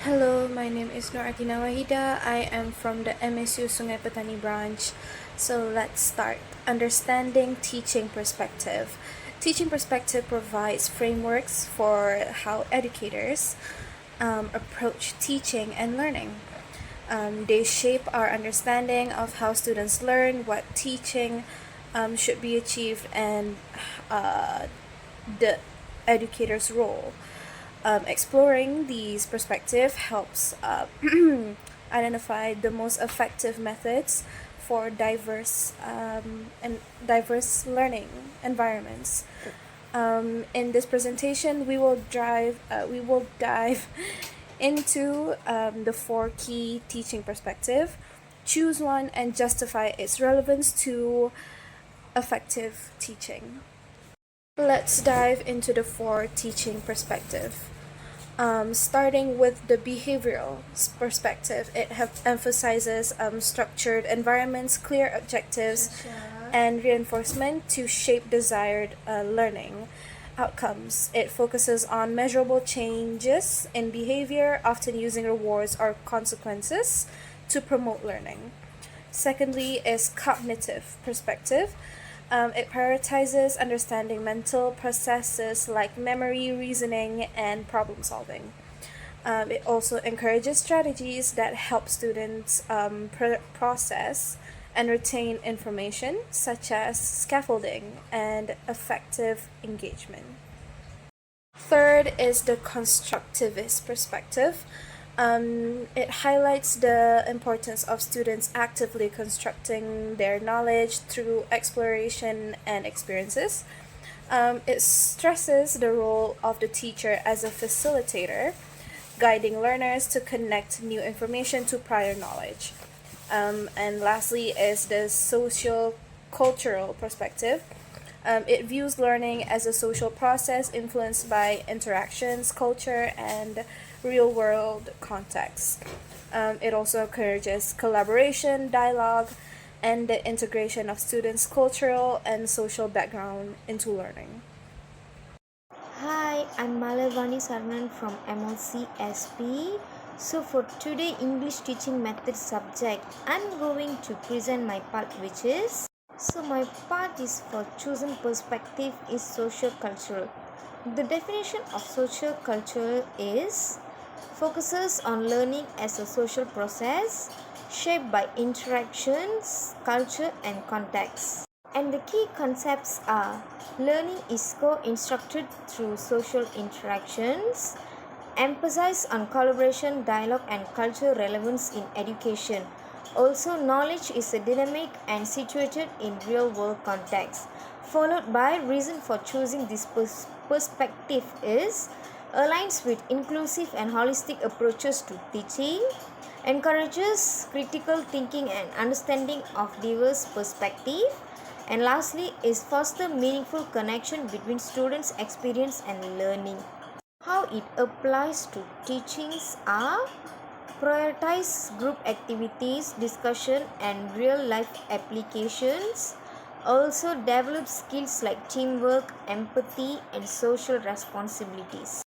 Hello, my name is Nur Atina Wahida. I am from the MSU Sungai Petani branch. So let's start. Understanding teaching perspective. Teaching perspective provides frameworks for how educators approach teaching and learning. They shape our understanding of how students learn, what teaching should be achieved, and the educator's role. Exploring these perspectives helps identify the most effective methods for diverse learning environments. In this presentation, we will dive into the four key teaching perspective. Choose one and justify its relevance to effective teaching. Let's dive into the four teaching perspective. Starting with the behavioral perspective, emphasizes structured environments, clear objectives, and reinforcement to shape desired learning outcomes. It focuses on measurable changes in behavior, often using rewards or consequences to promote learning. Secondly, is cognitive perspective. It prioritizes understanding mental processes like memory, reasoning, and problem solving. It also encourages strategies that help students process and retain information, such as scaffolding and effective engagement. Third is the constructivist perspective. It highlights the importance of students actively constructing their knowledge through exploration and experiences. It stresses the role of the teacher as a facilitator, guiding learners to connect new information to prior knowledge. And lastly, is the social cultural perspective. It views learning as a social process influenced by interactions, culture, and real world context. It also encourages collaboration, dialogue, and the integration of students' cultural and social background into learning. Hi, I'm Malavani Sarnan from MLC So for today English teaching method subject, I'm going to present my part which is my part is for chosen perspective is socio-cultural. The definition of socio-cultural is focuses on learning as a social process shaped by interactions, culture and context. And the key concepts are learning is co-instructed through social interactions, emphasize on collaboration, dialogue and cultural relevance in education. Also, knowledge is a dynamic and situated in real-world context. Followed by reason for choosing this perspective is aligns with inclusive and holistic approaches to teaching, encourages critical thinking and understanding of diverse perspective, and lastly is foster meaningful connection between students' experience and learning. How it applies to teachings are prioritize group activities, discussion and real life applications. Also develop skills like teamwork, empathy and social responsibilities.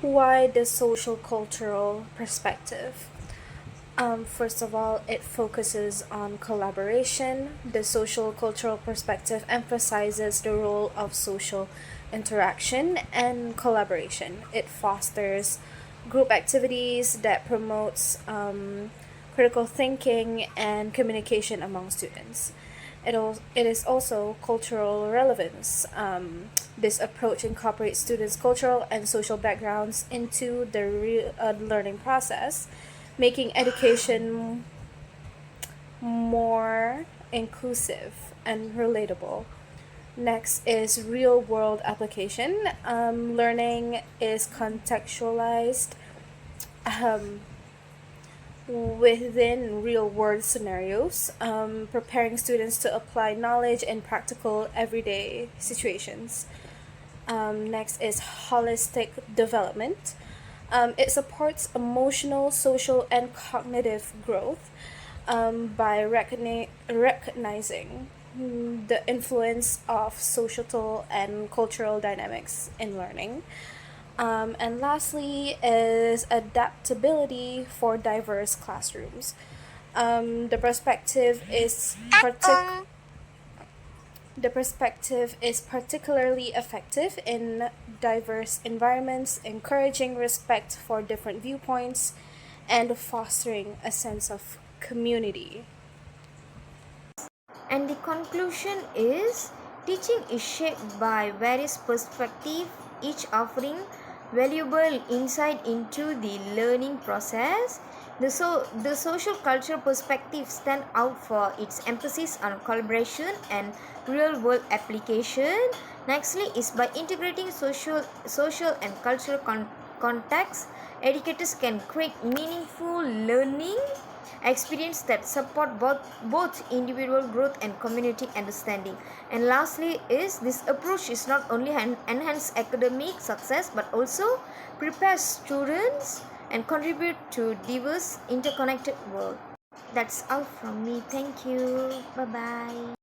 Why the social cultural perspective? First of all, it focuses on collaboration. The social cultural perspective emphasizes the role of social interaction and collaboration. It fosters group activities that promotes critical thinking and communication among students. It is also cultural relevance. This approach incorporates students' cultural and social backgrounds into the learning process, making education more inclusive and relatable. Next is real world application. Learning is contextualized within real world scenarios, preparing students to apply knowledge in practical everyday situations. Next is holistic development. It supports emotional, social, and cognitive growth by recognizing the influence of societal and cultural dynamics in learning. And lastly is adaptability for diverse classrooms. The perspective is particularly effective in diverse environments, encouraging respect for different viewpoints and fostering a sense of community. And the conclusion is teaching is shaped by various perspectives, each offering valuable insight into the learning process. The social cultural perspectives stand out for its emphasis on collaboration and real world application. Nextly is by integrating social and cultural contexts, educators can create meaningful learning experience that support both individual growth and community understanding. And lastly is this approach is not only enhance academic success but also prepares students and contribute to diverse interconnected world. That's all from me. Thank you. Bye bye.